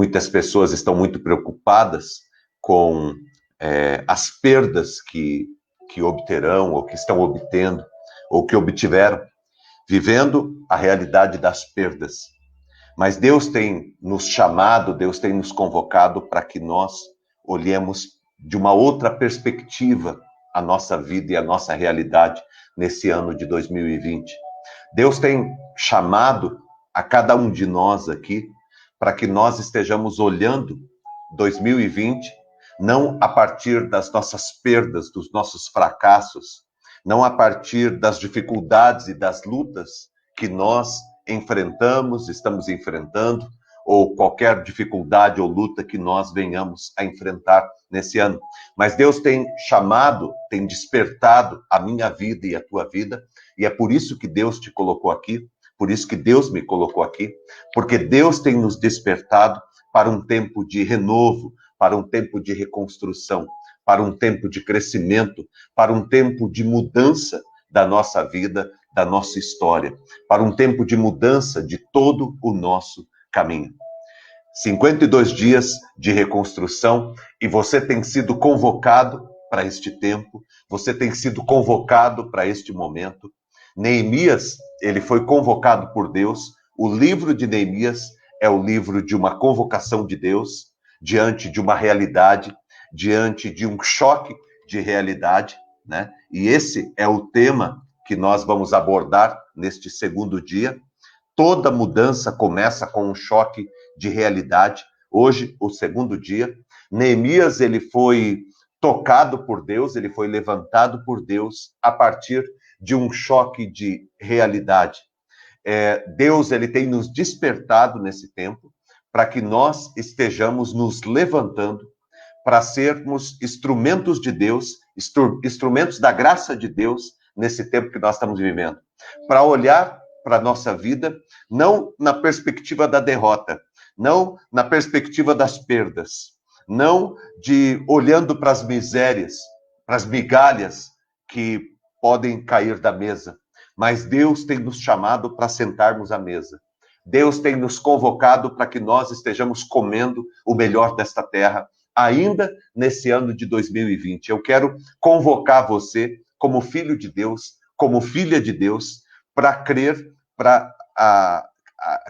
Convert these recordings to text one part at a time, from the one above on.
Muitas pessoas estão muito preocupadas com as perdas que obterão, ou que estão obtendo, ou que obtiveram, vivendo a realidade das perdas. Mas Deus tem nos chamado, Deus tem nos convocado para que nós olhemos de uma outra perspectiva a nossa vida e a nossa realidade nesse ano de 2020. Deus tem chamado a cada um de nós aqui para que nós estejamos olhando 2020 não a partir das nossas perdas, dos nossos fracassos, não a partir das dificuldades e das lutas que nós estamos enfrentando, ou qualquer dificuldade ou luta que nós venhamos a enfrentar nesse ano. Mas Deus tem chamado, tem despertado a minha vida e a tua vida, e é por isso que Deus te colocou aqui, por isso que Deus me colocou aqui, porque Deus tem nos despertado para um tempo de renovo, para um tempo de reconstrução, para um tempo de crescimento, para um tempo de mudança da nossa vida, da nossa história, para um tempo de mudança de todo o nosso caminho. 52 dias de reconstrução, e você tem sido convocado para este tempo, você tem sido convocado para este momento. Neemias, ele foi convocado por Deus. O livro de Neemias é o livro de uma convocação de Deus diante de uma realidade, diante de um choque de realidade, né? E esse é o tema que nós vamos abordar neste segundo dia. Toda mudança começa com um choque de realidade. Hoje, o segundo dia, Neemias, ele foi tocado por Deus, ele foi levantado por Deus a partir de um choque de realidade. Deus, ele tem nos despertado nesse tempo para que nós estejamos nos levantando para sermos instrumentos de Deus, instrumentos da graça de Deus nesse tempo que nós estamos vivendo. Para olhar para a nossa vida, não na perspectiva da derrota, não na perspectiva das perdas, não de olhando para as misérias, para as migalhas que podem cair da mesa, mas Deus tem nos chamado para sentarmos à mesa. Deus tem nos convocado para que nós estejamos comendo o melhor desta terra, ainda nesse ano de 2020. Eu quero convocar você, como filho de Deus, como filha de Deus, para crer, para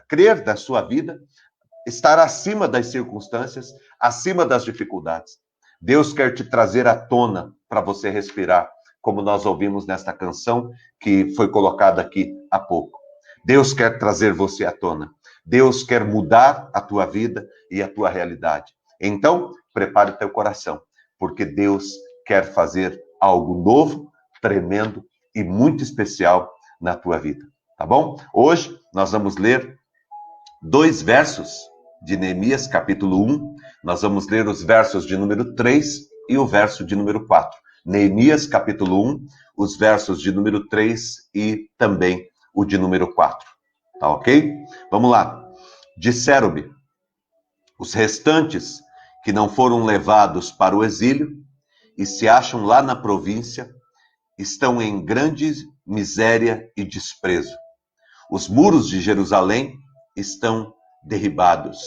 crer da sua vida, estar acima das circunstâncias, acima das dificuldades. Deus quer te trazer à tona para você respirar, como nós ouvimos nesta canção que foi colocada aqui há pouco. Deus quer trazer você à tona. Deus quer mudar a tua vida e a tua realidade. Então, prepare o teu coração, porque Deus quer fazer algo novo, tremendo e muito especial na tua vida, tá bom? Hoje nós vamos ler 2 versos de Neemias, capítulo 1. Nós vamos ler os versos de número 3 e o verso de número 4. Neemias, capítulo 1, os versos de número 3 e também o de número 4. Tá ok? Vamos lá. Disseram-me: os restantes que não foram levados para o exílio e se acham lá na província estão em grande miséria e desprezo. Os muros de Jerusalém estão derribados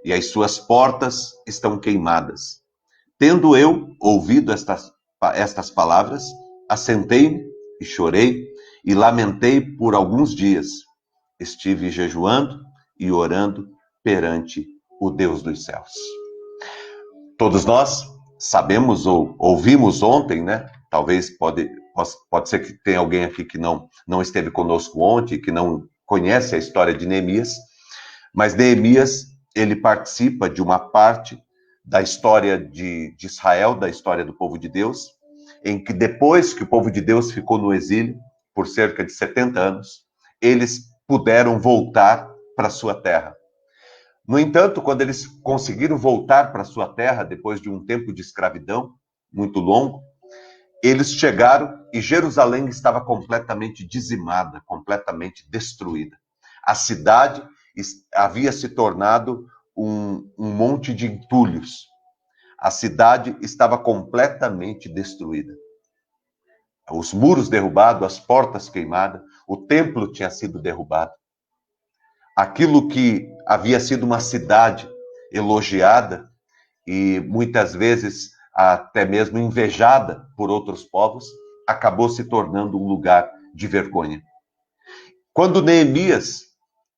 e as suas portas estão queimadas. Tendo eu ouvido estas palavras, assentei-me e chorei e lamentei por alguns dias. Estive jejuando e orando perante o Deus dos céus. Todos nós sabemos ou ouvimos ontem, né? Talvez pode ser que tenha alguém aqui que não esteve conosco ontem, que não conhece a história de Neemias, mas Neemias, ele participa de uma parte da história de Israel, da história do povo de Deus, em que depois que o povo de Deus ficou no exílio por cerca de 70 anos, eles puderam voltar para sua terra. No entanto, quando eles conseguiram voltar para sua terra, depois de um tempo de escravidão muito longo, eles chegaram e Jerusalém estava completamente dizimada, completamente destruída. A cidade havia se tornado um monte de entulhos. A cidade estava completamente destruída. Os muros derrubados, as portas queimadas, o templo tinha sido derrubado. Aquilo que havia sido uma cidade elogiada e muitas vezes até mesmo invejada por outros povos, acabou se tornando um lugar de vergonha. Quando Neemias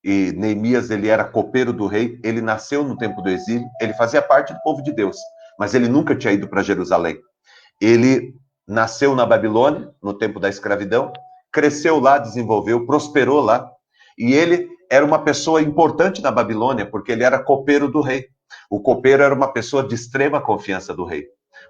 ele era copeiro do rei, ele nasceu no tempo do exílio, ele fazia parte do povo de Deus, mas ele nunca tinha ido para Jerusalém. Ele nasceu na Babilônia, no tempo da escravidão, cresceu lá, desenvolveu, prosperou lá, e ele era uma pessoa importante na Babilônia, porque ele era copeiro do rei. O copeiro era uma pessoa de extrema confiança do rei.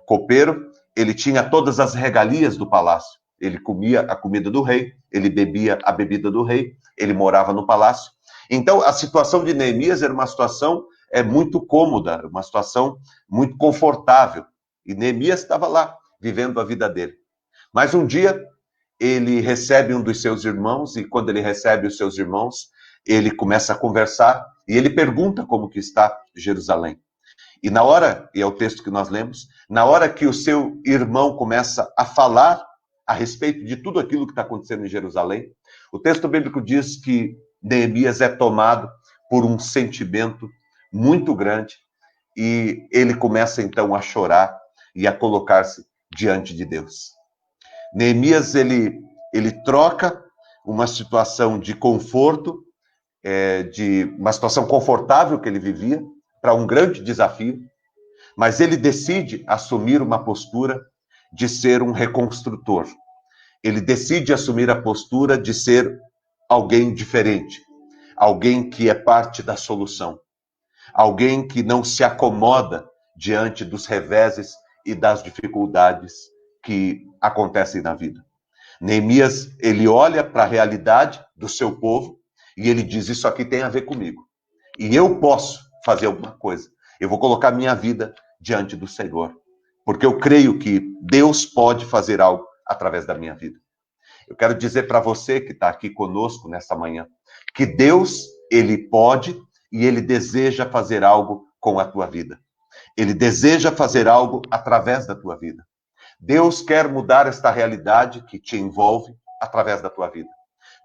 Copeiro, ele tinha todas as regalias do palácio. Ele comia a comida do rei, ele bebia a bebida do rei, ele morava no palácio. Então, a situação de Neemias era uma situação muito cômoda, uma situação muito confortável. E Neemias estava lá, vivendo a vida dele. Mas um dia, ele recebe um dos seus irmãos, e quando ele recebe os seus irmãos, ele começa a conversar, e ele pergunta como que está Jerusalém. E na hora, e é o texto que nós lemos, na hora que o seu irmão começa a falar a respeito de tudo aquilo que está acontecendo em Jerusalém, o texto bíblico diz que Neemias é tomado por um sentimento muito grande e ele começa então a chorar e a colocar-se diante de Deus. Neemias, ele troca uma situação de conforto, de uma situação confortável que ele vivia, para um grande desafio, mas ele decide assumir uma postura de ser um reconstrutor. Ele decide assumir a postura de ser alguém diferente, alguém que é parte da solução, alguém que não se acomoda diante dos reveses e das dificuldades que acontecem na vida. Neemias, ele olha para a realidade do seu povo e ele diz, isso aqui tem a ver comigo. E eu posso fazer alguma coisa. Eu vou colocar minha vida diante do Senhor, porque eu creio que Deus pode fazer algo através da minha vida. Eu quero dizer para você que está aqui conosco nesta manhã, que Deus, ele pode e ele deseja fazer algo com a tua vida. Ele deseja fazer algo através da tua vida. Deus quer mudar esta realidade que te envolve através da tua vida.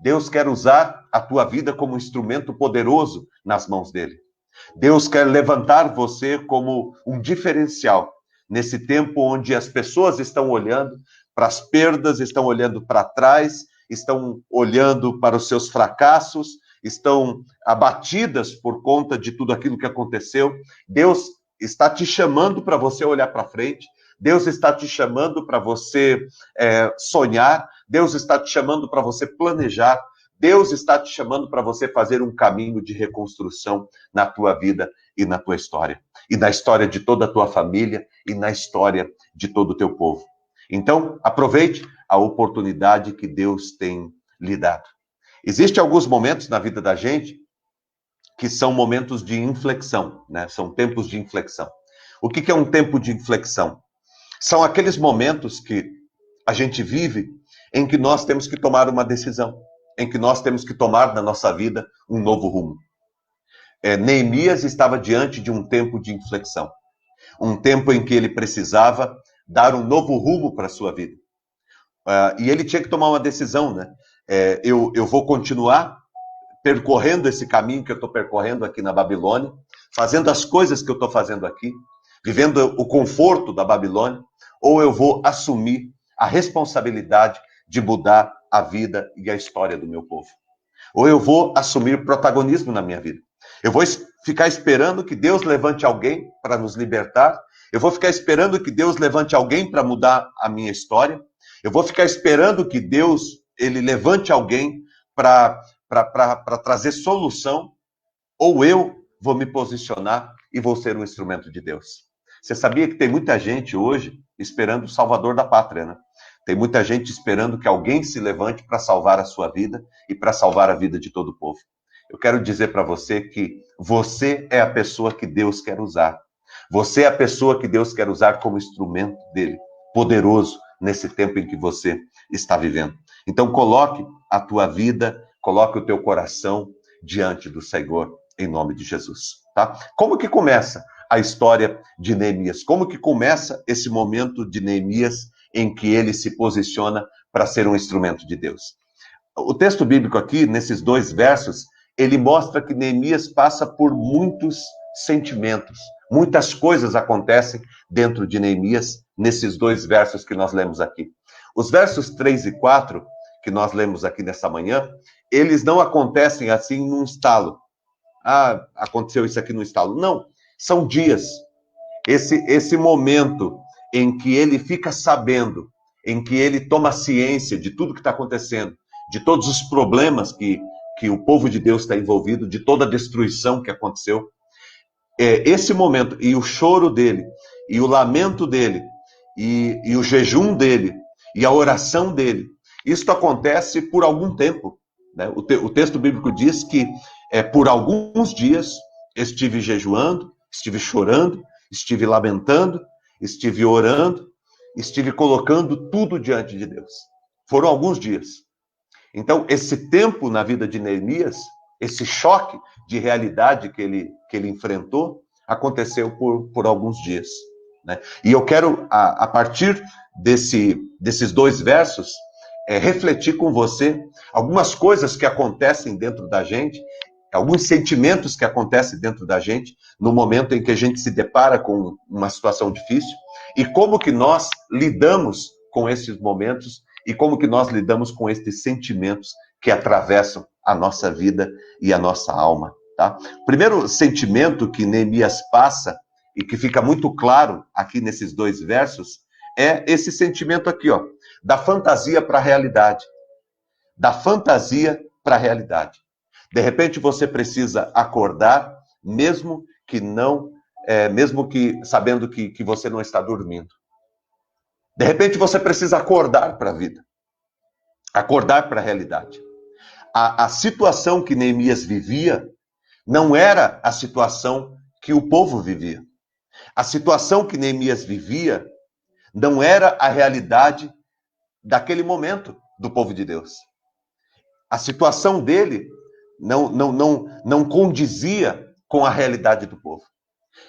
Deus quer usar a tua vida como um instrumento poderoso nas mãos dele. Deus quer levantar você como um diferencial nesse tempo onde as pessoas estão olhando para as perdas, estão olhando para trás, estão olhando para os seus fracassos, estão abatidas por conta de tudo aquilo que aconteceu. Deus está te chamando para você olhar para frente. Deus está te chamando para você sonhar. Deus está te chamando para você planejar. Deus está te chamando para você fazer um caminho de reconstrução na tua vida e na tua história. E na história de toda a tua família e na história de todo o teu povo. Então, aproveite a oportunidade que Deus tem lhe dado. Existem alguns momentos na vida da gente que são momentos de inflexão, né? São tempos de inflexão. O que é um tempo de inflexão? São aqueles momentos que a gente vive em que nós temos que tomar uma decisão, em que nós temos que tomar na nossa vida um novo rumo. Neemias estava diante de um tempo de inflexão, um tempo em que ele precisava dar um novo rumo para a sua vida. E ele tinha que tomar uma decisão, né? Eu vou continuar percorrendo esse caminho que eu estou percorrendo aqui na Babilônia, fazendo as coisas que eu estou fazendo aqui, vivendo o conforto da Babilônia, ou eu vou assumir a responsabilidade de mudar a vida e a história do meu povo. Ou eu vou assumir protagonismo na minha vida. Eu vou ficar esperando que Deus levante alguém para nos libertar. Eu vou ficar esperando que Deus levante alguém para mudar a minha história. Eu vou ficar esperando que Deus ele levante alguém para trazer solução. Ou eu vou me posicionar e vou ser um instrumento de Deus. Você sabia que tem muita gente hoje esperando o Salvador da pátria, né? Tem muita gente esperando que alguém se levante para salvar a sua vida e para salvar a vida de todo o povo. Eu quero dizer para você que você é a pessoa que Deus quer usar. Você é a pessoa que Deus quer usar como instrumento dele, poderoso nesse tempo em que você está vivendo. Então coloque a tua vida, coloque o teu coração diante do Senhor, em nome de Jesus, tá? Como que começa a história de Neemias? Como que começa esse momento de Neemias em que ele se posiciona para ser um instrumento de Deus? O texto bíblico aqui, nesses 2 versos, ele mostra que Neemias passa por muitos sentimentos. Muitas coisas acontecem dentro de Neemias, nesses 2 versos que nós lemos aqui. Os versos 3 e 4, que nós lemos aqui nessa manhã, eles não acontecem assim num estalo. Ah, aconteceu isso aqui no estalo. Não, são dias. Esse momento em que ele fica sabendo, em que ele toma ciência de tudo que está acontecendo, de todos os problemas que o povo de Deus está envolvido, de toda a destruição que aconteceu. Esse momento, e o choro dele, e o lamento dele, e o jejum dele, e a oração dele, isso acontece por algum tempo. Né? O texto bíblico diz que por alguns dias estive jejuando, estive chorando, estive lamentando, estive orando, estive colocando tudo diante de Deus. Foram alguns dias. Então, esse tempo na vida de Neemias, esse choque de realidade que ele enfrentou, aconteceu por alguns dias. Né? E eu quero, a partir desses 2 versos, refletir com você algumas coisas que acontecem dentro da gente, alguns sentimentos que acontecem dentro da gente, no momento em que a gente se depara com uma situação difícil, e como que nós lidamos com esses momentos, e como que nós lidamos com esses sentimentos que atravessam a nossa vida e a nossa alma. Tá? O primeiro sentimento que Neemias passa, e que fica muito claro aqui nesses 2 versos, é esse sentimento aqui, ó, da fantasia para a realidade. Da fantasia para a realidade. De repente você precisa acordar, mesmo que sabendo que você não está dormindo. De repente você precisa acordar para a vida. Acordar para a realidade. A situação que Neemias vivia não era a situação que o povo vivia. A situação que Neemias vivia não era a realidade daquele momento do povo de Deus. A situação dele não condizia com a realidade do povo.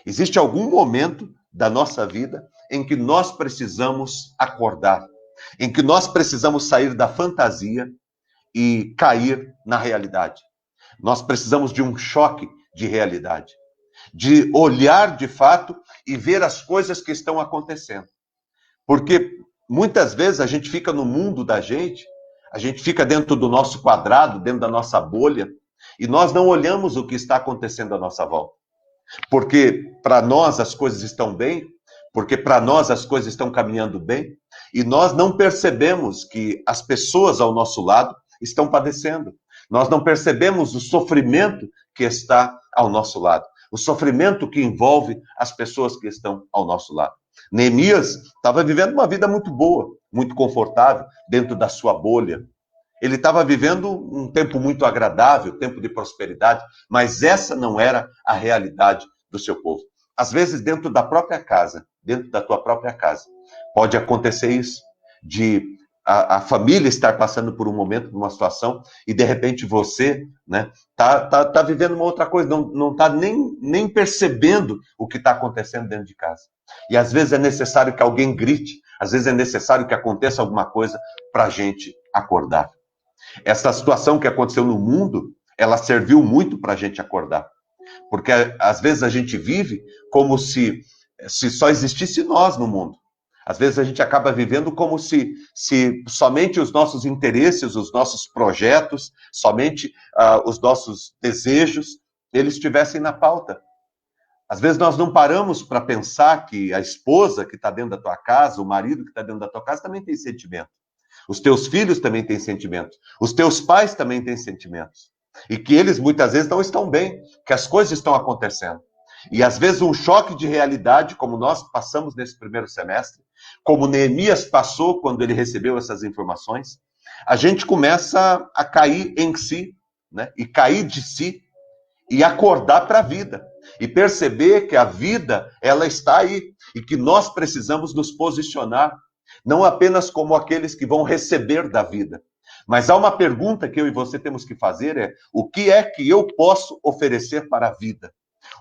Existe algum momento da nossa vida em que nós precisamos acordar, em que nós precisamos sair da fantasia e cair na realidade. Nós precisamos de um choque de realidade, de olhar de fato e ver as coisas que estão acontecendo. Porque muitas vezes a gente fica no mundo da gente, a gente fica dentro do nosso quadrado, dentro da nossa bolha, e nós não olhamos o que está acontecendo à nossa volta. Porque para nós as coisas estão bem, porque para nós as coisas estão caminhando bem, e nós não percebemos que as pessoas ao nosso lado estão padecendo. Nós não percebemos o sofrimento que está ao nosso lado, o sofrimento que envolve as pessoas que estão ao nosso lado. Neemias estava vivendo uma vida muito boa, muito confortável, dentro da sua bolha. Ele estava vivendo um tempo muito agradável, tempo de prosperidade, mas essa não era a realidade do seu povo. Às vezes, dentro da própria casa, dentro da tua própria casa, pode acontecer isso, de a família estar passando por um momento, por uma situação, e de repente você, né, tá vivendo uma outra coisa, não está nem percebendo o que está acontecendo dentro de casa. E às vezes é necessário que alguém grite, às vezes é necessário que aconteça alguma coisa para a gente acordar. Essa situação que aconteceu no mundo, ela serviu muito para a gente acordar. Porque às vezes a gente vive como se só existisse nós no mundo. Às vezes a gente acaba vivendo como se somente os nossos interesses, os nossos projetos, somente os nossos desejos, eles estivessem na pauta. Às vezes nós não paramos para pensar que a esposa que está dentro da tua casa, o marido que está dentro da tua casa também tem sentimento. Os teus filhos também têm sentimentos. Os teus pais também têm sentimentos. E que eles muitas vezes não estão bem, que as coisas estão acontecendo. E às vezes um choque de realidade, como nós passamos nesse primeiro semestre, como Neemias passou quando ele recebeu essas informações, a gente começa a cair em si, né? E cair de si, e acordar para a vida. E perceber que a vida, ela está aí. E que nós precisamos nos posicionar, não apenas como aqueles que vão receber da vida. Mas há uma pergunta que eu e você temos que fazer, o que é que eu posso oferecer para a vida?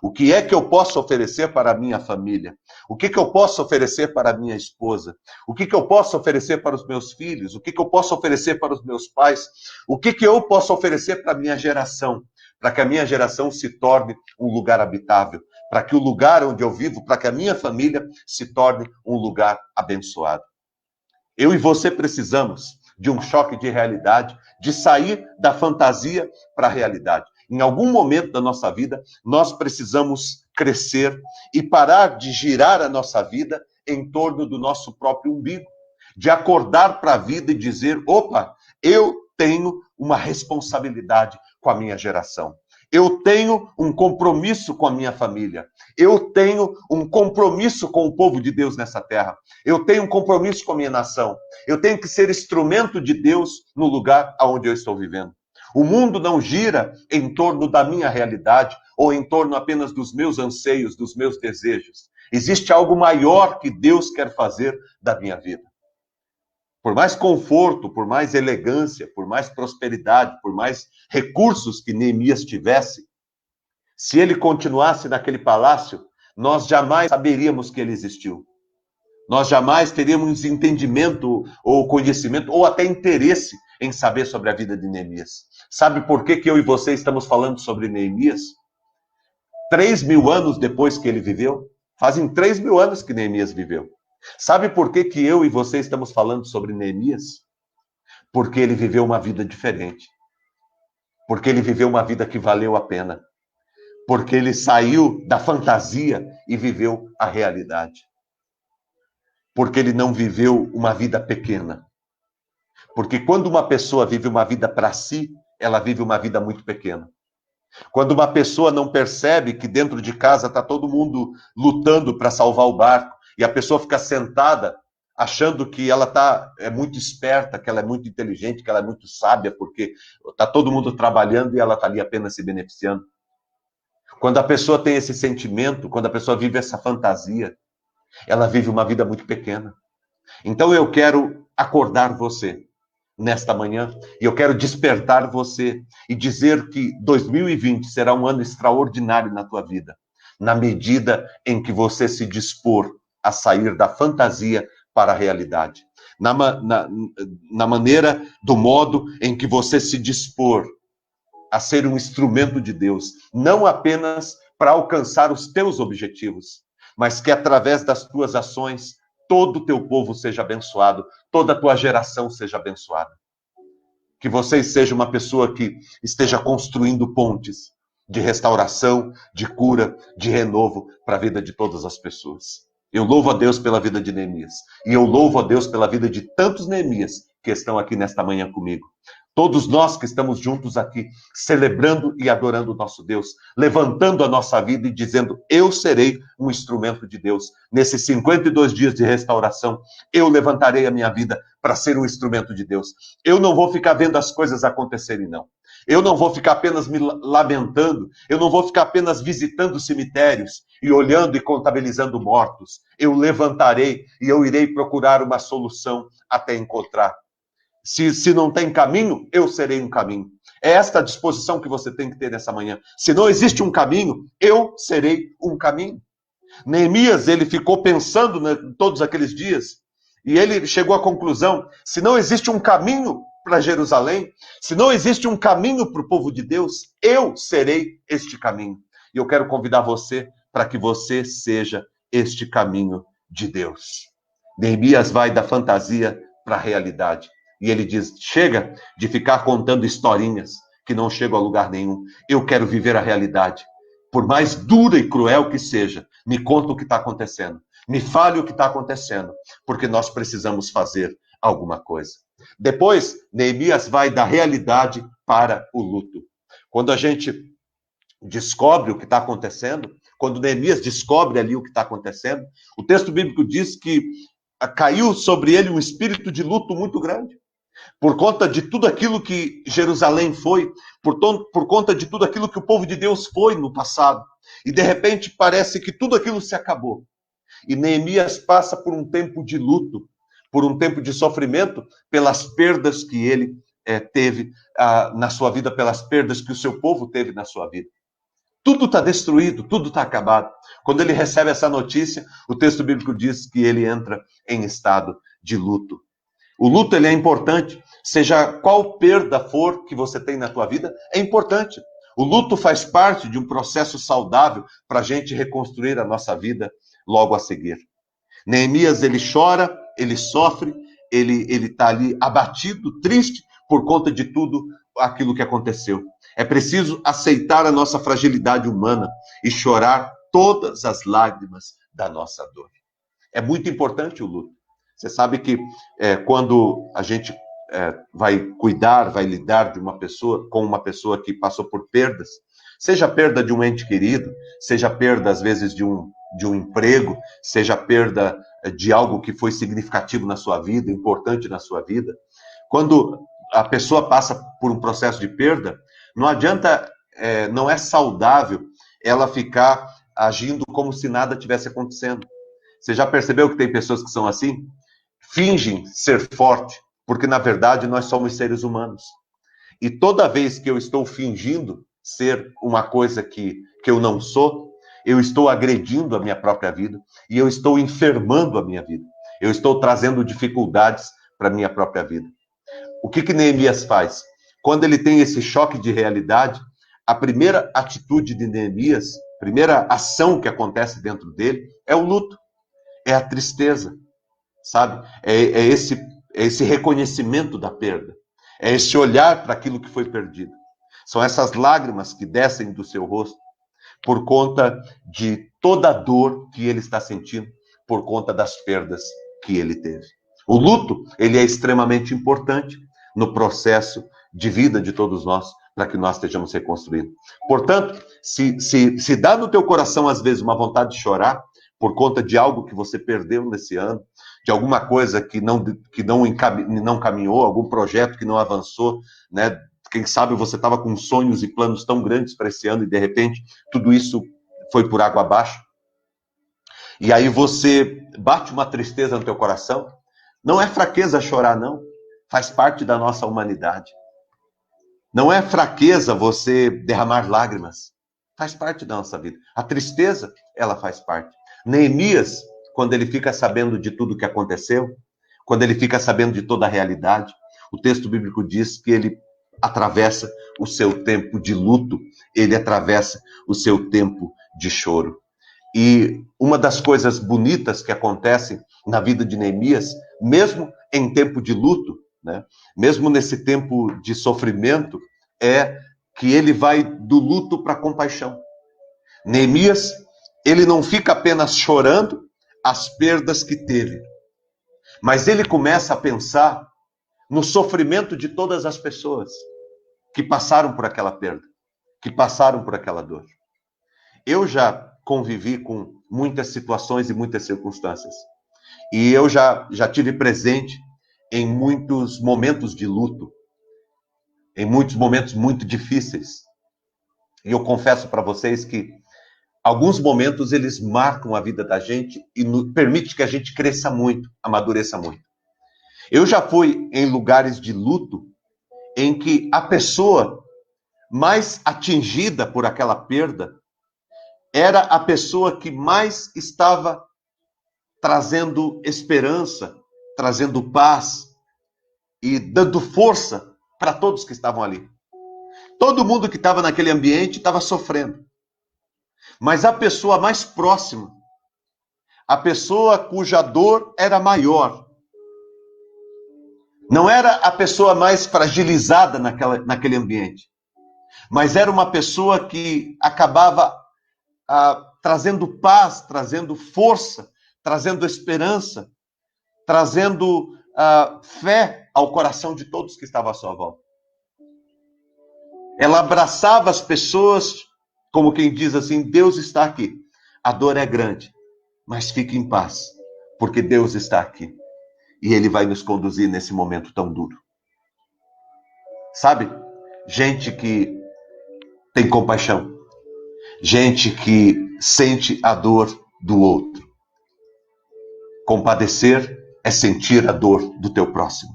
O que é que eu posso oferecer para a minha família? O que eu posso oferecer para a minha esposa? O que eu posso oferecer para os meus filhos? O que eu posso oferecer para os meus pais? O que eu posso oferecer para a minha geração? Para que a minha geração se torne um lugar habitável, para que o lugar onde eu vivo, para que a minha família se torne um lugar abençoado. Eu e você precisamos de um choque de realidade, de sair da fantasia para a realidade. Em algum momento da nossa vida, nós precisamos crescer e parar de girar a nossa vida em torno do nosso próprio umbigo, de acordar para a vida e dizer, opa, eu tenho uma responsabilidade com a minha geração. Eu tenho um compromisso com a minha família. Eu tenho um compromisso com o povo de Deus nessa terra. Eu tenho um compromisso com a minha nação. Eu tenho que ser instrumento de Deus no lugar onde eu estou vivendo. O mundo não gira em torno da minha realidade ou em torno apenas dos meus anseios, dos meus desejos. Existe algo maior que Deus quer fazer da minha vida. Por mais conforto, por mais elegância, por mais prosperidade, por mais recursos que Neemias tivesse, se ele continuasse naquele palácio, nós jamais saberíamos que ele existiu. Nós jamais teríamos entendimento ou conhecimento ou até interesse em saber sobre a vida de Neemias. Sabe por que eu e você estamos falando sobre Neemias? 3.000 anos depois que ele viveu? Fazem 3.000 anos que Neemias viveu. Sabe por que eu e você estamos falando sobre Neemias? Porque ele viveu uma vida diferente. Porque ele viveu uma vida que valeu a pena. Porque ele saiu da fantasia e viveu a realidade. Porque ele não viveu uma vida pequena. Porque quando uma pessoa vive uma vida para si, ela vive uma vida muito pequena. Quando uma pessoa não percebe que dentro de casa está todo mundo lutando para salvar o barco, e a pessoa fica sentada achando que ela é muito esperta, que ela é muito inteligente, que ela é muito sábia, porque está todo mundo trabalhando e ela está ali apenas se beneficiando. Quando a pessoa tem esse sentimento, quando a pessoa vive essa fantasia, ela vive uma vida muito pequena. Então eu quero acordar você nesta manhã, e eu quero despertar você e dizer que 2020 será um ano extraordinário na tua vida, na medida em que você se dispor a sair da fantasia para a realidade. Na maneira, do modo em que você se dispor a ser um instrumento de Deus, não apenas para alcançar os teus objetivos, mas que através das tuas ações, todo o teu povo seja abençoado, toda a tua geração seja abençoada. Que você seja uma pessoa que esteja construindo pontes de restauração, de cura, de renovo para a vida de todas as pessoas. Eu louvo a Deus pela vida de Neemias. E eu louvo a Deus pela vida de tantos Neemias que estão aqui nesta manhã comigo. Todos nós que estamos juntos aqui, celebrando e adorando o nosso Deus, levantando a nossa vida e dizendo, eu serei um instrumento de Deus. Nesses 52 dias de restauração, eu levantarei a minha vida para ser um instrumento de Deus. Eu não vou ficar vendo as coisas acontecerem, não. Eu não vou ficar apenas me lamentando, eu não vou ficar apenas visitando cemitérios e olhando e contabilizando mortos. Eu levantarei e eu irei procurar uma solução até encontrar. Se não tem caminho, eu serei um caminho. É esta a disposição que você tem que ter nessa manhã. Se não existe um caminho, eu serei um caminho. Neemias, ele ficou pensando todos aqueles dias, e ele chegou à conclusão, se não existe um caminho para Jerusalém, se não existe um caminho para o povo de Deus, eu serei este caminho. E eu quero convidar você para que você seja este caminho de Deus. Neemias vai da fantasia para a realidade. E ele diz, chega de ficar contando historinhas que não chegam a lugar nenhum. Eu quero viver a realidade. Por mais dura e cruel que seja, me conta o que está acontecendo. Me fale o que está acontecendo, porque nós precisamos fazer alguma coisa. Depois, Neemias vai da realidade para o luto. Quando a gente descobre o que está acontecendo, quando Neemias descobre ali o que está acontecendo, o texto bíblico diz que caiu sobre ele um espírito de luto muito grande. Por conta de tudo aquilo que Jerusalém foi, por conta de tudo aquilo que o povo de Deus foi no passado. E de repente parece que tudo aquilo se acabou. E Neemias passa por um tempo de luto, por um tempo de sofrimento, pelas perdas que ele teve na sua vida, pelas perdas que o seu povo teve na sua vida. Tudo está destruído, tudo está acabado. Quando ele recebe essa notícia, o texto bíblico diz que ele entra em estado de luto. O luto, ele é importante, seja qual perda for que você tem na tua vida, é importante. O luto faz parte de um processo saudável para a gente reconstruir a nossa vida logo a seguir. Neemias, ele chora, ele sofre, ele está ali abatido, triste, por conta de tudo aquilo que aconteceu. É preciso aceitar a nossa fragilidade humana e chorar todas as lágrimas da nossa dor. É muito importante o luto. Você sabe que quando a gente vai cuidar, vai lidar de uma pessoa, com uma pessoa que passou por perdas, seja a perda de um ente querido, seja a perda, às vezes, de um emprego, seja a perda de algo que foi significativo na sua vida, importante na sua vida. Quando a pessoa passa por um processo de perda, não adianta, não é saudável ela ficar agindo como se nada tivesse acontecendo. Você já percebeu que tem pessoas que são assim? Fingem ser forte, porque na verdade nós somos seres humanos. E toda vez que eu estou fingindo ser uma coisa que eu não sou, eu estou agredindo a minha própria vida e eu estou enfermando a minha vida. Eu estou trazendo dificuldades para a minha própria vida. O que Neemias faz? Quando ele tem esse choque de realidade, a primeira atitude de Neemias, a primeira ação que acontece dentro dele, é o luto, é a tristeza, sabe? É esse reconhecimento da perda, é esse olhar para aquilo que foi perdido. São essas lágrimas que descem do seu rosto por conta de toda a dor que ele está sentindo, por conta das perdas que ele teve. O luto, ele é extremamente importante no processo de vida de todos nós, para que nós estejamos reconstruindo. Portanto, se dá no teu coração, às vezes, uma vontade de chorar, por conta de algo que você perdeu nesse ano, de alguma coisa que não caminhou, algum projeto que não avançou, né? Quem sabe você estava com sonhos e planos tão grandes para esse ano e, de repente, tudo isso foi por água abaixo. E aí você bate uma tristeza no teu coração. Não é fraqueza chorar, não. Faz parte da nossa humanidade. Não é fraqueza você derramar lágrimas. Faz parte da nossa vida. A tristeza, ela faz parte. Neemias, quando ele fica sabendo de tudo que aconteceu, quando ele fica sabendo de toda a realidade, o texto bíblico diz que ele atravessa o seu tempo de luto, ele atravessa o seu tempo de choro. E uma das coisas bonitas que acontecem na vida de Neemias, mesmo em tempo de luto, né, mesmo nesse tempo de sofrimento, é que ele vai do luto para a compaixão. Neemias, ele não fica apenas chorando as perdas que teve, mas ele começa a pensar no sofrimento de todas as pessoas que passaram por aquela perda, que passaram por aquela dor. Eu já convivi com muitas situações e muitas circunstâncias. E eu já tive presente em muitos momentos de luto, em muitos momentos muito difíceis. E eu confesso para vocês que alguns momentos eles marcam a vida da gente e permite que a gente cresça muito, amadureça muito. Eu já fui em lugares de luto em que a pessoa mais atingida por aquela perda era a pessoa que mais estava trazendo esperança, trazendo paz e dando força para todos que estavam ali. Todo mundo que estava naquele ambiente estava sofrendo. Mas a pessoa mais próxima, a pessoa cuja dor era maior, não era a pessoa mais fragilizada naquele ambiente, mas era uma pessoa que acabava trazendo paz, trazendo força, trazendo esperança, trazendo fé ao coração de todos que estavam à sua volta. Ela abraçava as pessoas, como quem diz assim, Deus está aqui. A dor é grande, mas fique em paz, porque Deus está aqui. E Ele vai nos conduzir nesse momento tão duro. Sabe? Gente que tem compaixão. Gente que sente a dor do outro. Compadecer é sentir a dor do teu próximo.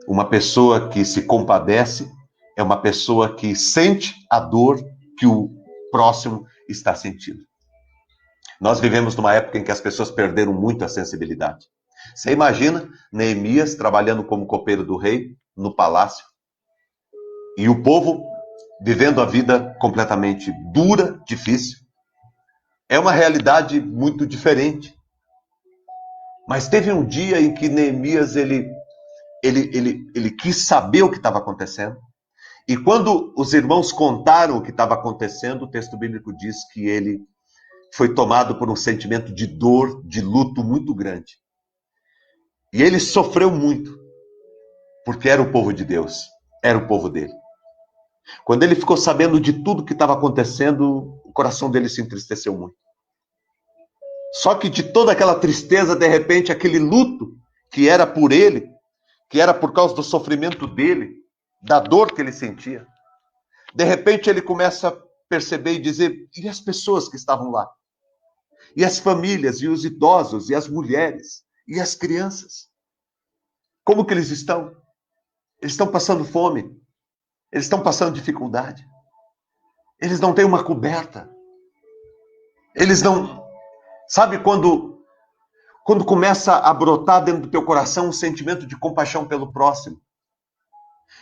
Uma pessoa que se compadece é uma pessoa que sente a dor que o próximo está sentindo. Nós vivemos numa época em que as pessoas perderam muito a sensibilidade. Você imagina Neemias trabalhando como copeiro do rei no palácio e o povo vivendo a vida completamente dura, difícil. É uma realidade muito diferente. Mas teve um dia em que Neemias ele quis saber o que estava acontecendo. E quando os irmãos contaram o que estava acontecendo, o texto bíblico diz que ele foi tomado por um sentimento de dor, de luto muito grande. E ele sofreu muito, porque era o povo de Deus, era o povo dele. Quando ele ficou sabendo de tudo que estava acontecendo, o coração dele se entristeceu muito. Só que de toda aquela tristeza, de repente, aquele luto que era por ele, que era por causa do sofrimento dele, da dor que ele sentia, de repente ele começa a perceber e dizer, e as pessoas que estavam lá? E as famílias, e os idosos, e as mulheres, e as crianças? Como que eles estão? Eles estão passando fome, eles estão passando dificuldade, eles não têm uma coberta, eles não... Sabe quando começa a brotar dentro do teu coração um sentimento de compaixão pelo próximo?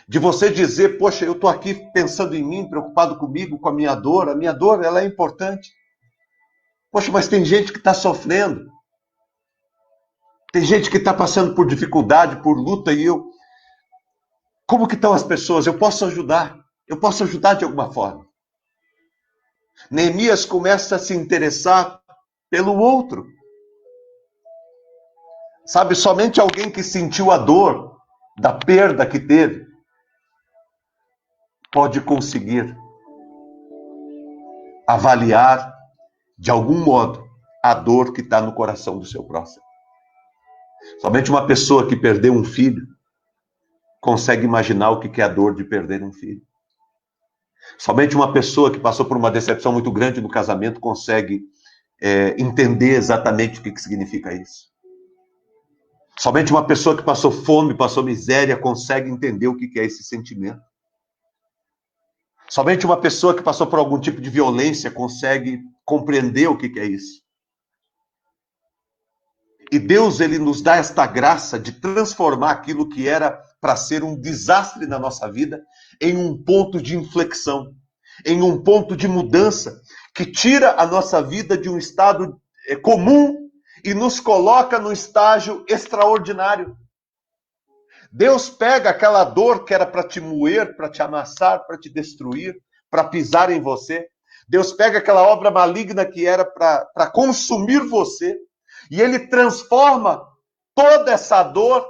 De você dizer, poxa, eu estou aqui pensando em mim, preocupado comigo, com a minha dor ela é importante. Poxa, mas tem gente que está sofrendo, tem gente que está passando por dificuldade, por luta, e eu... Como que estão as pessoas? Eu posso ajudar de alguma forma. Neemias começa a se interessar pelo outro. Sabe, somente alguém que sentiu a dor da perda que teve pode conseguir avaliar, de algum modo, a dor que está no coração do seu próximo. Somente uma pessoa que perdeu um filho consegue imaginar o que é a dor de perder um filho. Somente uma pessoa que passou por uma decepção muito grande no casamento consegue entender exatamente o que significa isso. Somente uma pessoa que passou fome, passou miséria, consegue entender o que é esse sentimento. Somente uma pessoa que passou por algum tipo de violência consegue compreender o que é isso. E Deus, ele nos dá esta graça de transformar aquilo que era para ser um desastre na nossa vida em um ponto de inflexão, em um ponto de mudança, que tira a nossa vida de um estado comum e nos coloca num estágio extraordinário. Deus pega aquela dor que era para te moer, para te amassar, para te destruir, para pisar em você. Deus pega aquela obra maligna que era para consumir você, e ele transforma toda essa dor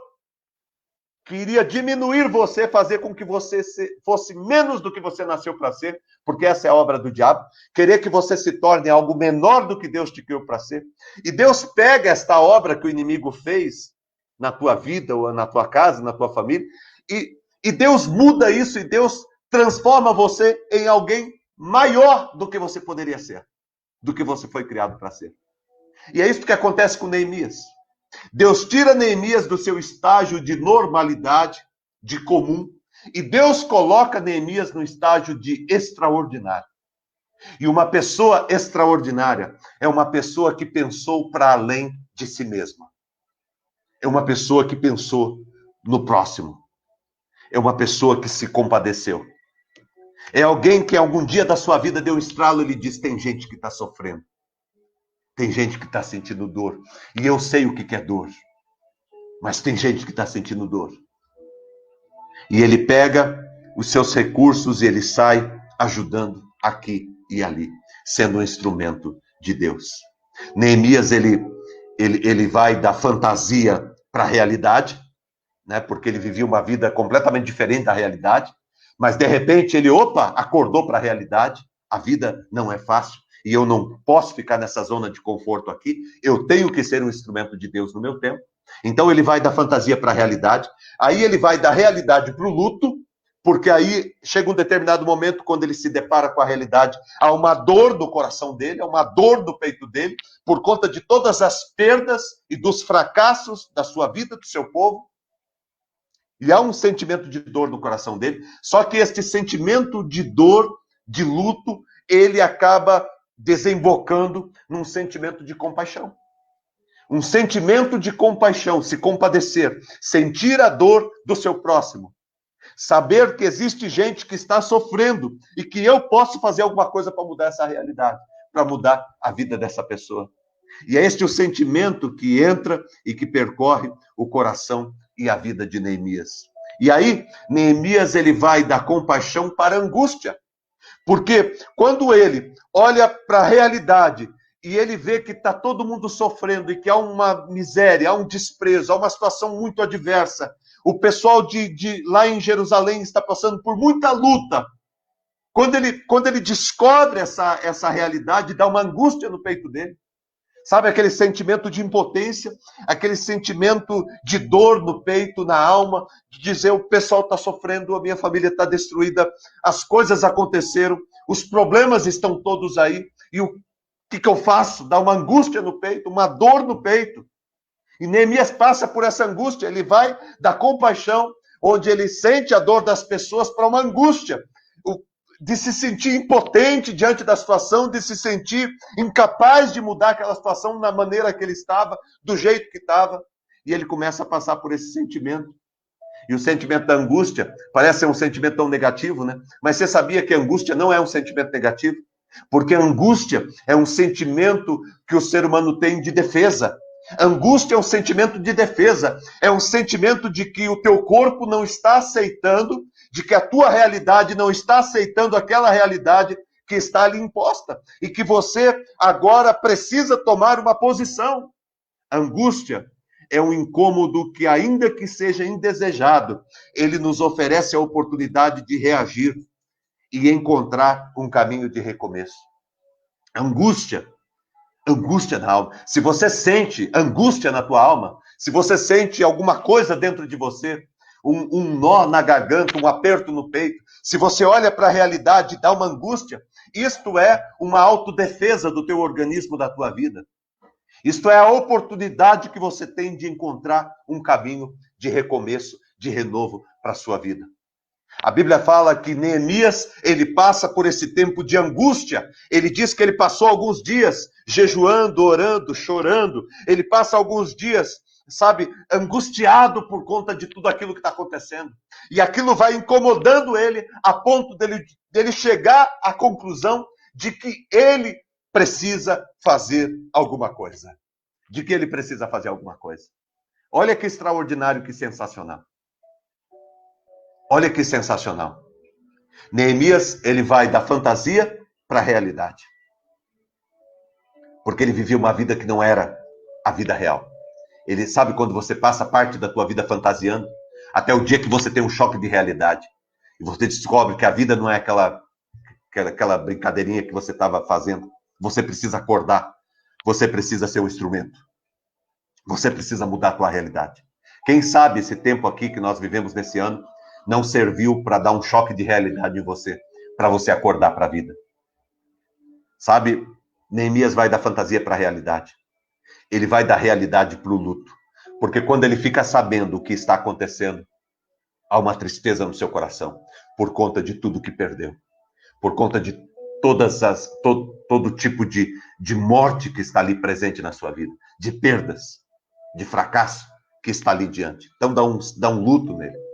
que iria diminuir você, fazer com que você fosse menos do que você nasceu para ser, porque essa é a obra do diabo, querer que você se torne algo menor do que Deus te criou para ser. E Deus pega esta obra que o inimigo fez na tua vida, ou na tua casa, na tua família, e Deus muda isso, e Deus transforma você em alguém maior do que você poderia ser, do que você foi criado para ser. E é isso que acontece com Neemias. Deus tira Neemias do seu estágio de normalidade, de comum, e Deus coloca Neemias no estágio de extraordinário. E uma pessoa extraordinária é uma pessoa que pensou para além de si mesma. É uma pessoa que pensou no próximo. É uma pessoa que se compadeceu. É alguém que algum dia da sua vida deu um estralo e ele diz, tem gente que está sofrendo. Tem gente que está sentindo dor. E eu sei o que é dor. Mas tem gente que está sentindo dor. E ele pega os seus recursos e ele sai ajudando aqui e ali, sendo um instrumento de Deus. Neemias, ele vai da fantasia para a realidade, né? Porque ele vivia uma vida completamente diferente da realidade. Mas, de repente, ele, acordou para a realidade. A vida não é fácil. E eu não posso ficar nessa zona de conforto aqui, eu tenho que ser um instrumento de Deus no meu tempo. Então ele vai da fantasia para a realidade, aí ele vai da realidade para o luto, porque aí chega um determinado momento, quando ele se depara com a realidade, há uma dor do coração dele, há uma dor do peito dele, por conta de todas as perdas e dos fracassos da sua vida, do seu povo, e há um sentimento de dor no coração dele, só que este sentimento de dor, de luto, ele acaba desembocando num sentimento de compaixão. Um sentimento de compaixão, se compadecer, sentir a dor do seu próximo, Saber que existe gente que está sofrendo e que eu posso fazer alguma coisa para mudar essa realidade, para mudar a vida dessa pessoa. E é este o sentimento que entra e que percorre o coração e a vida de Neemias. E aí, Neemias ele vai da compaixão para a angústia. Porque quando ele olha para a realidade e ele vê que está todo mundo sofrendo e que há uma miséria, há um desprezo, há uma situação muito adversa, o pessoal lá em Jerusalém está passando por muita luta. Quando ele descobre essa realidade, dá uma angústia no peito dele. Sabe aquele sentimento de impotência, aquele sentimento de dor no peito, na alma, de dizer o pessoal está sofrendo, a minha família está destruída, as coisas aconteceram, os problemas estão todos aí, e o que eu faço? Dá uma angústia no peito, uma dor no peito. E Neemias passa por essa angústia, ele vai da compaixão, onde ele sente a dor das pessoas, para uma angústia, de se sentir impotente diante da situação, de se sentir incapaz de mudar aquela situação na maneira que ele estava, do jeito que estava. E ele começa a passar por esse sentimento. E o sentimento da angústia parece ser um sentimento tão negativo, né? Mas você sabia que a angústia não é um sentimento negativo? Porque a angústia é um sentimento que o ser humano tem de defesa. Angústia é um sentimento de defesa. É um sentimento de que o teu corpo não está aceitando, de que a tua realidade não está aceitando aquela realidade que está ali imposta. E que você agora precisa tomar uma posição. Angústia é um incômodo que, ainda que seja indesejado, ele nos oferece a oportunidade de reagir e encontrar um caminho de recomeço. Angústia na alma. Se você sente angústia na tua alma, se você sente alguma coisa dentro de você, um nó na garganta, um aperto no peito, se você olha para a realidade e dá uma angústia, isto é uma autodefesa do teu organismo, da tua vida. Isto é a oportunidade que você tem de encontrar um caminho de recomeço, de renovo para a sua vida. A Bíblia fala que Neemias, ele passa por esse tempo de angústia. Ele diz que ele passou alguns dias jejuando, orando, chorando. Ele passa alguns dias, sabe, angustiado por conta de tudo aquilo que está acontecendo. E aquilo vai incomodando ele a ponto dele chegar à conclusão de que ele precisa fazer alguma coisa. De que ele precisa fazer alguma coisa. Olha que extraordinário, que sensacional. Olha que sensacional. Neemias, ele vai da fantasia para a realidade. Porque ele vivia uma vida que não era a vida real. Ele sabe quando você passa parte da tua vida fantasiando, até o dia que você tem um choque de realidade. E você descobre que a vida não é aquela brincadeirinha que você estava fazendo. Você precisa acordar. Você precisa ser um instrumento. Você precisa mudar a tua realidade. Quem sabe esse tempo aqui que nós vivemos nesse ano não serviu para dar um choque de realidade em você, para você acordar para a vida. Sabe, Neemias vai da fantasia para a realidade. Ele vai da realidade para o luto. Porque quando ele fica sabendo o que está acontecendo, há uma tristeza no seu coração, por conta de tudo que perdeu. Por conta de todo tipo de morte que está ali presente na sua vida. De perdas, de fracasso que está ali diante. Então dá um luto nele.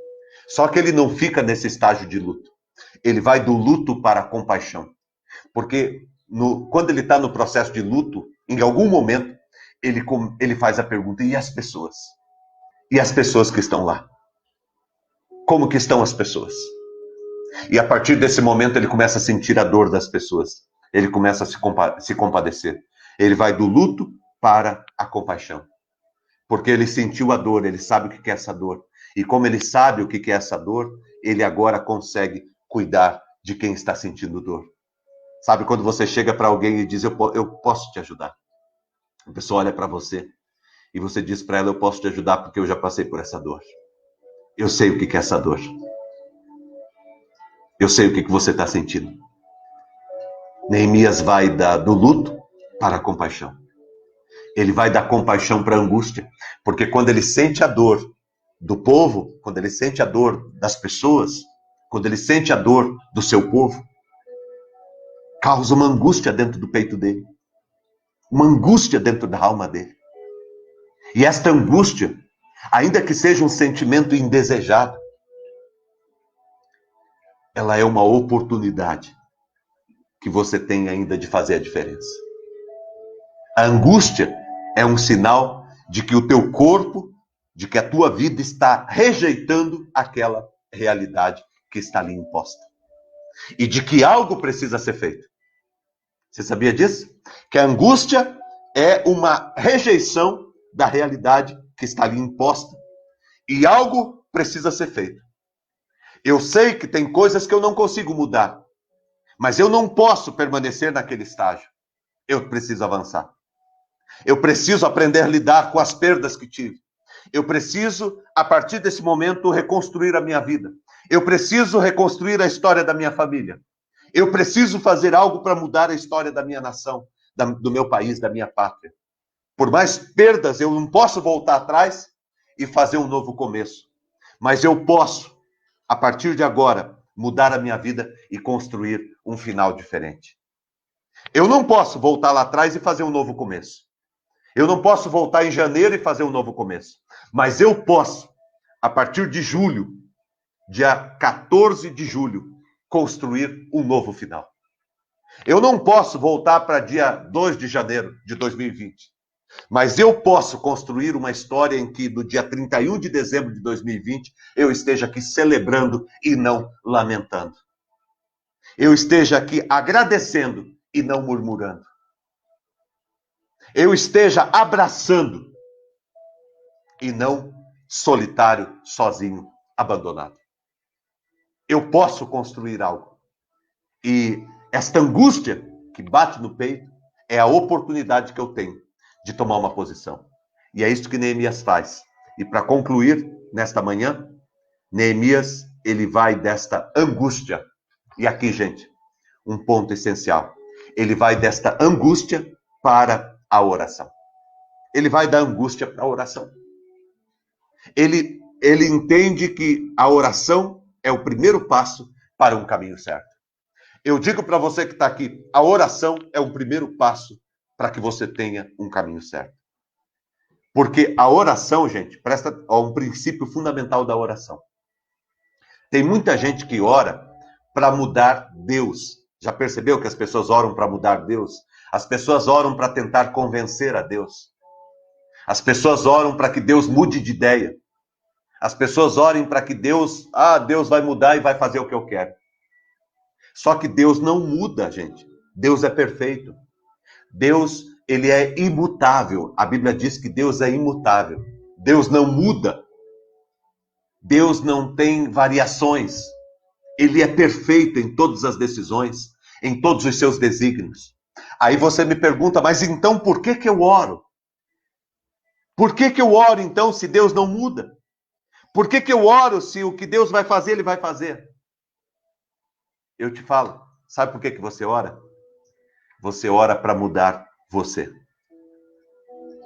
Só que ele não fica nesse estágio de luto. Ele vai do luto para a compaixão. Porque quando ele está no processo de luto, em algum momento, ele faz a pergunta, e as pessoas? E as pessoas que estão lá? Como que estão as pessoas? E a partir desse momento ele começa a sentir a dor das pessoas. Ele começa a se compadecer. Ele vai do luto para a compaixão. Porque ele sentiu a dor, ele sabe o que é essa dor. E como ele sabe o que é essa dor, ele agora consegue cuidar de quem está sentindo dor. Sabe quando você chega para alguém e diz, eu posso te ajudar? A pessoa olha para você e você diz para ela, eu posso te ajudar porque eu já passei por essa dor. Eu sei o que é essa dor. Eu sei o que você está sentindo. Neemias vai do luto para a compaixão. Ele vai da compaixão para a angústia. Porque quando ele sente a dor do povo, quando ele sente a dor das pessoas, quando ele sente a dor do seu povo, causa uma angústia dentro do peito dele. Uma angústia dentro da alma dele. E esta angústia, ainda que seja um sentimento indesejado, ela é uma oportunidade que você tem ainda de fazer a diferença. A angústia é um sinal de que o teu corpo, de que a tua vida está rejeitando aquela realidade que está ali imposta. E de que algo precisa ser feito. Você sabia disso? Que a angústia é uma rejeição da realidade que está ali imposta. E algo precisa ser feito. Eu sei que tem coisas que eu não consigo mudar. Mas eu não posso permanecer naquele estágio. Eu preciso avançar. Eu preciso aprender a lidar com as perdas que tive. Eu preciso, a partir desse momento, reconstruir a minha vida. Eu preciso reconstruir a história da minha família. Eu preciso fazer algo para mudar a história da minha nação, do meu país, da minha pátria. Por mais perdas, eu não posso voltar atrás e fazer um novo começo. Mas eu posso, a partir de agora, mudar a minha vida e construir um final diferente. Eu não posso voltar lá atrás e fazer um novo começo. Eu não posso voltar em janeiro e fazer um novo começo. Mas eu posso, a partir de julho, dia 14 de julho, construir um novo final. Eu não posso voltar para dia 2 de janeiro de 2020. Mas eu posso construir uma história em que, no dia 31 de dezembro de 2020, eu esteja aqui celebrando e não lamentando. Eu esteja aqui agradecendo e não murmurando. Eu esteja abraçando e não solitário, sozinho, abandonado. Eu posso construir algo. E esta angústia que bate no peito é a oportunidade que eu tenho de tomar uma posição. E é isso que Neemias faz. E para concluir, nesta manhã, Neemias, ele vai desta angústia. E aqui, gente, um ponto essencial. Ele vai desta angústia para a oração. Ele vai da angústia para a oração. Ele entende que a oração é o primeiro passo para um caminho certo. Eu digo para você que está aqui, a oração é o primeiro passo para que você tenha um caminho certo. Porque a oração, gente, presta a um princípio fundamental da oração. Tem muita gente que ora para mudar Deus. Já percebeu que as pessoas oram para mudar Deus? As pessoas oram para tentar convencer a Deus. As pessoas oram para que Deus mude de ideia. As pessoas orem para que Deus vai mudar e vai fazer o que eu quero. Só que Deus não muda, gente. Deus é perfeito. Deus, ele é imutável. A Bíblia diz que Deus é imutável. Deus não muda. Deus não tem variações. Ele é perfeito em todas as decisões, em todos os seus desígnios. Aí você me pergunta, mas então por que eu oro? Por que eu oro então se Deus não muda? Por que eu oro se o que Deus vai fazer, Ele vai fazer? Eu te falo, sabe por que você ora? Você ora para mudar você.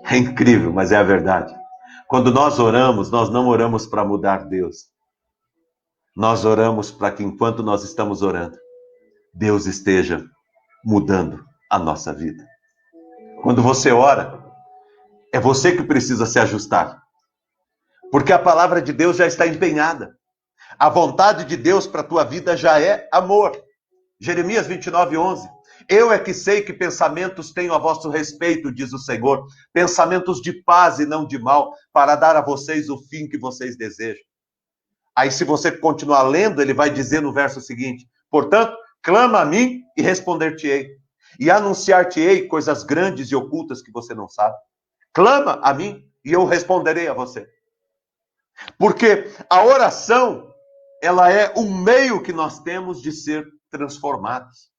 É incrível, mas é a verdade. Quando nós oramos, nós não oramos para mudar Deus. Nós oramos para que enquanto nós estamos orando, Deus esteja mudando a nossa vida. Quando você ora, é você que precisa se ajustar. Porque a palavra de Deus já está empenhada. A vontade de Deus para a tua vida já é amor. Jeremias 29:11. Eu é que sei que pensamentos tenho a vosso respeito, diz o Senhor. Pensamentos de paz e não de mal, para dar a vocês o fim que vocês desejam. Aí se você continuar lendo, ele vai dizer no verso seguinte: portanto, clama a mim e responder-te-ei. E anunciar-te-ei coisas grandes e ocultas que você não sabe. Clama a mim e eu responderei a você. Porque a oração, ela é o meio que nós temos de ser transformados.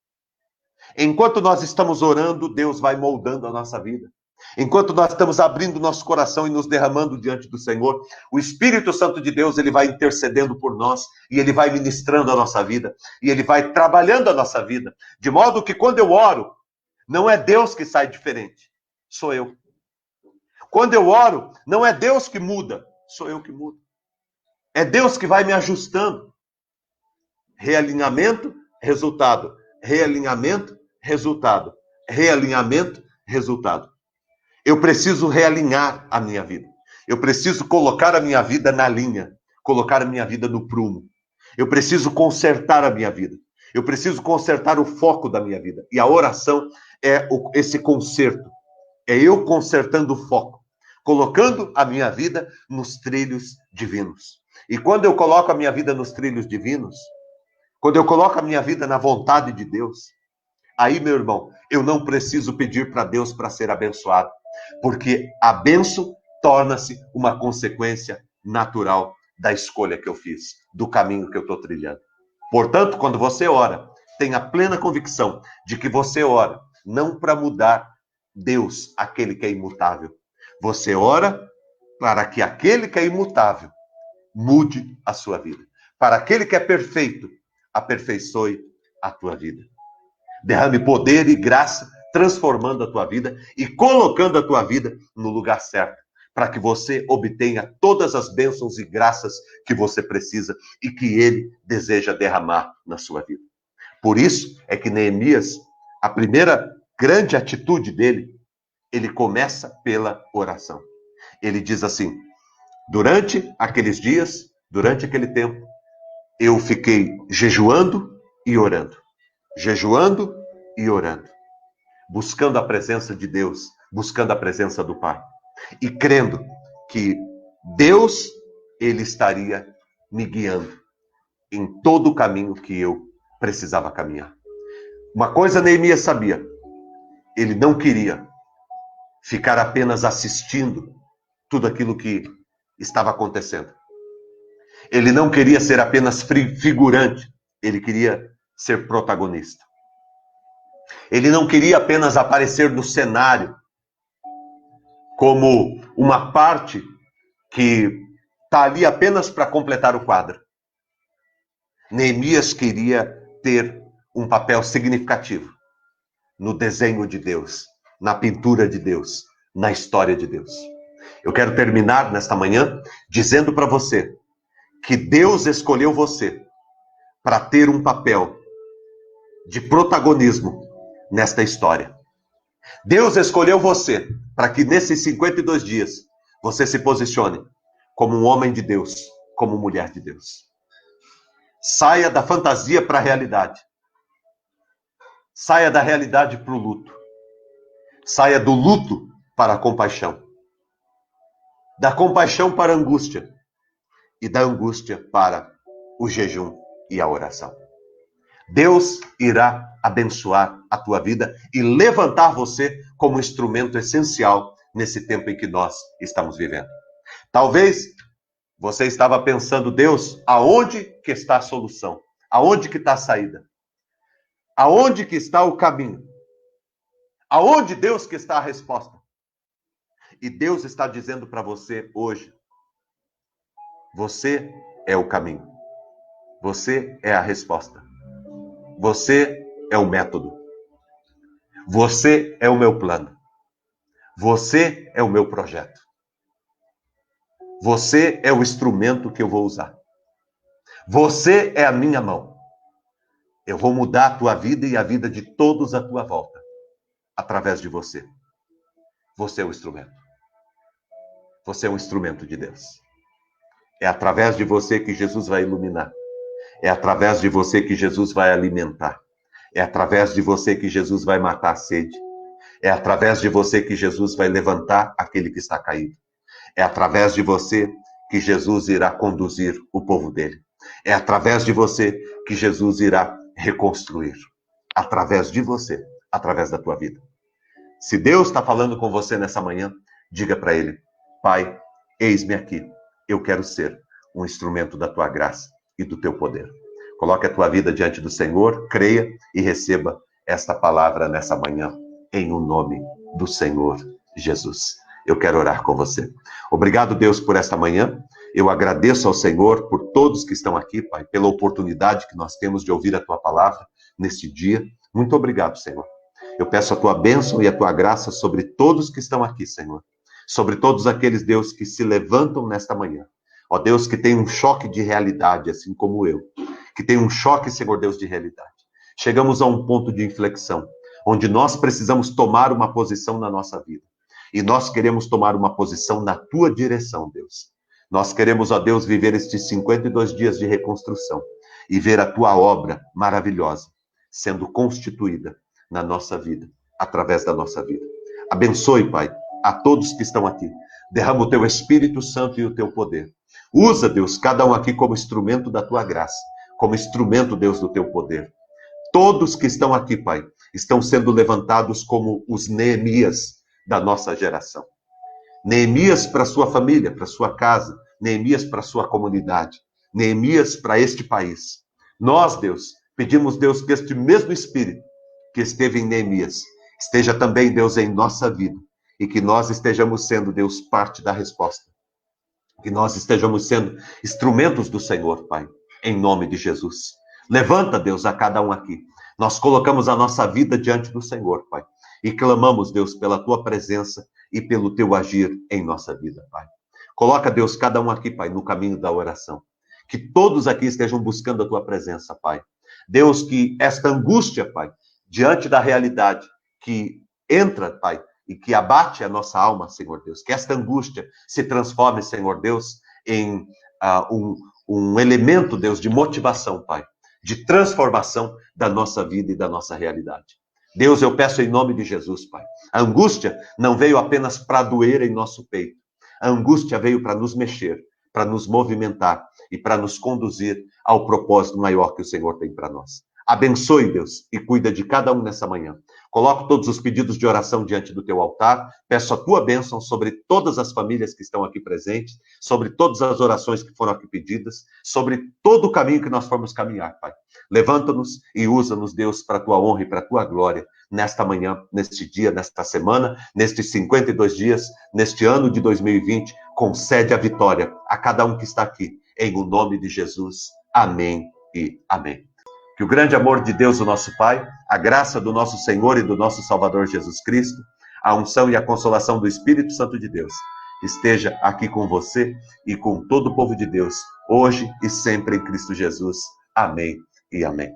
Enquanto nós estamos orando, Deus vai moldando a nossa vida. Enquanto nós estamos abrindo nosso coração e nos derramando diante do Senhor, o Espírito Santo de Deus, ele vai intercedendo por nós, e ele vai ministrando a nossa vida, e ele vai trabalhando a nossa vida, de modo que quando eu oro, não é Deus que sai diferente, sou eu. Quando eu oro, não é Deus que muda, sou eu que mudo. É Deus que vai me ajustando. Realinhamento, resultado. Realinhamento, resultado. Realinhamento, resultado. Eu preciso realinhar a minha vida. Eu preciso colocar a minha vida na linha. Colocar a minha vida no prumo. Eu preciso consertar a minha vida. Eu preciso consertar o foco da minha vida. E a oração é esse conserto. É eu consertando o foco, colocando a minha vida nos trilhos divinos. E quando eu coloco a minha vida nos trilhos divinos, quando eu coloco a minha vida na vontade de Deus, aí, meu irmão, eu não preciso pedir para Deus para ser abençoado, porque a bênção torna-se uma consequência natural da escolha que eu fiz, do caminho que eu estou trilhando. Portanto, quando você ora, tenha plena convicção de que você ora não para mudar Deus, aquele que é imutável. Você ora para que aquele que é imutável mude a sua vida. Para aquele que é perfeito, aperfeiçoe a tua vida. Derrame poder e graça, transformando a tua vida e colocando a tua vida no lugar certo, para que você obtenha todas as bênçãos e graças que você precisa e que ele deseja derramar na sua vida. Por isso é que Neemias, a primeira grande atitude dele, ele começa pela oração. Ele diz assim: durante aqueles dias, durante aquele tempo, eu fiquei jejuando e orando. Jejuando e orando. Buscando a presença de Deus, buscando a presença do Pai. E crendo que Deus, ele estaria me guiando em todo o caminho que eu precisava caminhar. Uma coisa Neemias sabia: ele não queria ficar apenas assistindo tudo aquilo que estava acontecendo. Ele não queria ser apenas figurante, ele queria ser protagonista. Ele não queria apenas aparecer no cenário como uma parte que está ali apenas para completar o quadro. Neemias queria ter um papel significativo no desenho de Deus, na pintura de Deus, na história de Deus. Eu quero terminar nesta manhã dizendo para você que Deus escolheu você para ter um papel de protagonismo nesta história. Deus escolheu você para que nesses 52 dias você se posicione como um homem de Deus, como mulher de Deus. Saia da fantasia para a realidade. Saia da realidade para o luto. Saia do luto para a compaixão. Da compaixão para a angústia. E da angústia para o jejum e a oração. Deus irá abençoar a tua vida e levantar você como instrumento essencial nesse tempo em que nós estamos vivendo. Talvez você estava pensando: Deus, aonde que está a solução? Aonde que está a saída? Aonde que está o caminho? Aonde, Deus, que está a resposta? E Deus está dizendo para você hoje: você é o caminho. Você é a resposta. Você é o método. Você é o meu plano. Você é o meu projeto. Você é o instrumento que eu vou usar. Você é a minha mão. Eu vou mudar a tua vida e a vida de todos à tua volta, através de você. Você é o instrumento. Você é um instrumento de Deus. É através de você que Jesus vai iluminar. É através de você que Jesus vai alimentar. É através de você que Jesus vai matar a sede. É através de você que Jesus vai levantar aquele que está caído. É através de você que Jesus irá conduzir o povo dele. É através de você que Jesus irá reconstruir. Através de você, através da tua vida. Se Deus está falando com você nessa manhã, diga para ele: Pai, eis-me aqui. Eu quero ser um instrumento da tua graça e do teu poder. Coloque a tua vida diante do Senhor, creia e receba esta palavra nessa manhã, em o nome do Senhor Jesus. Eu quero orar com você. Obrigado, Deus, por esta manhã. Eu agradeço ao Senhor por todos que estão aqui, Pai, pela oportunidade que nós temos de ouvir a tua palavra neste dia. Muito obrigado, Senhor. Eu peço a tua bênção e a tua graça sobre todos que estão aqui, Senhor. Sobre todos aqueles, Deus, que se levantam nesta manhã. Ó Deus, que tem um choque de realidade, assim como eu. Que tem um choque, Senhor Deus, de realidade. Chegamos a um ponto de inflexão, onde nós precisamos tomar uma posição na nossa vida. E nós queremos tomar uma posição na tua direção, Deus. Nós queremos, ó Deus, viver estes 52 dias de reconstrução. e ver a tua obra maravilhosa sendo constituída na nossa vida, através da nossa vida. Abençoe, Pai, a todos que estão aqui. Derrama o teu Espírito Santo e o teu poder. Usa, Deus, cada um aqui como instrumento da tua graça, como instrumento, Deus, do teu poder. Todos que estão aqui, Pai, estão sendo levantados como os Neemias da nossa geração. Neemias para sua família, para sua casa, Neemias para sua comunidade, Neemias para este país. Nós, Deus, pedimos, Deus, que este mesmo Espírito que esteve em Neemias esteja também, Deus, em nossa vida e que nós estejamos sendo, Deus, parte da resposta. Que nós estejamos sendo instrumentos do Senhor, Pai, em nome de Jesus. Levanta, Deus, a cada um aqui. Nós colocamos a nossa vida diante do Senhor, Pai, e clamamos, Deus, pela tua presença e pelo teu agir em nossa vida, Pai. Coloca, Deus, cada um aqui, Pai, no caminho da oração. Que todos aqui estejam buscando a tua presença, Pai. Deus, que esta angústia, Pai, diante da realidade que entra, Pai, e que abate a nossa alma, Senhor Deus, que esta angústia se transforme, Senhor Deus, em um elemento, Deus, de motivação, Pai, de transformação da nossa vida e da nossa realidade. Deus, eu peço em nome de Jesus, Pai. A angústia não veio apenas para doer em nosso peito. A angústia veio para nos mexer, para nos movimentar e para nos conduzir ao propósito maior que o Senhor tem para nós. Abençoe, Deus, e cuida de cada um nessa manhã. Coloco todos os pedidos de oração diante do teu altar. Peço a tua bênção sobre todas as famílias que estão aqui presentes, sobre todas as orações que foram aqui pedidas, sobre todo o caminho que nós formos caminhar, Pai. Levanta-nos e usa-nos, Deus, para a tua honra e para a tua glória, nesta manhã, neste dia, nesta semana, nestes 52 dias, neste ano de 2020. Concede a vitória a cada um que está aqui, em o nome de Jesus. Amém e amém. Que o grande amor de Deus, o nosso Pai, a graça do nosso Senhor e do nosso Salvador Jesus Cristo, a unção e a consolação do Espírito Santo de Deus, esteja aqui com você e com todo o povo de Deus, hoje e sempre em Cristo Jesus. Amém e amém.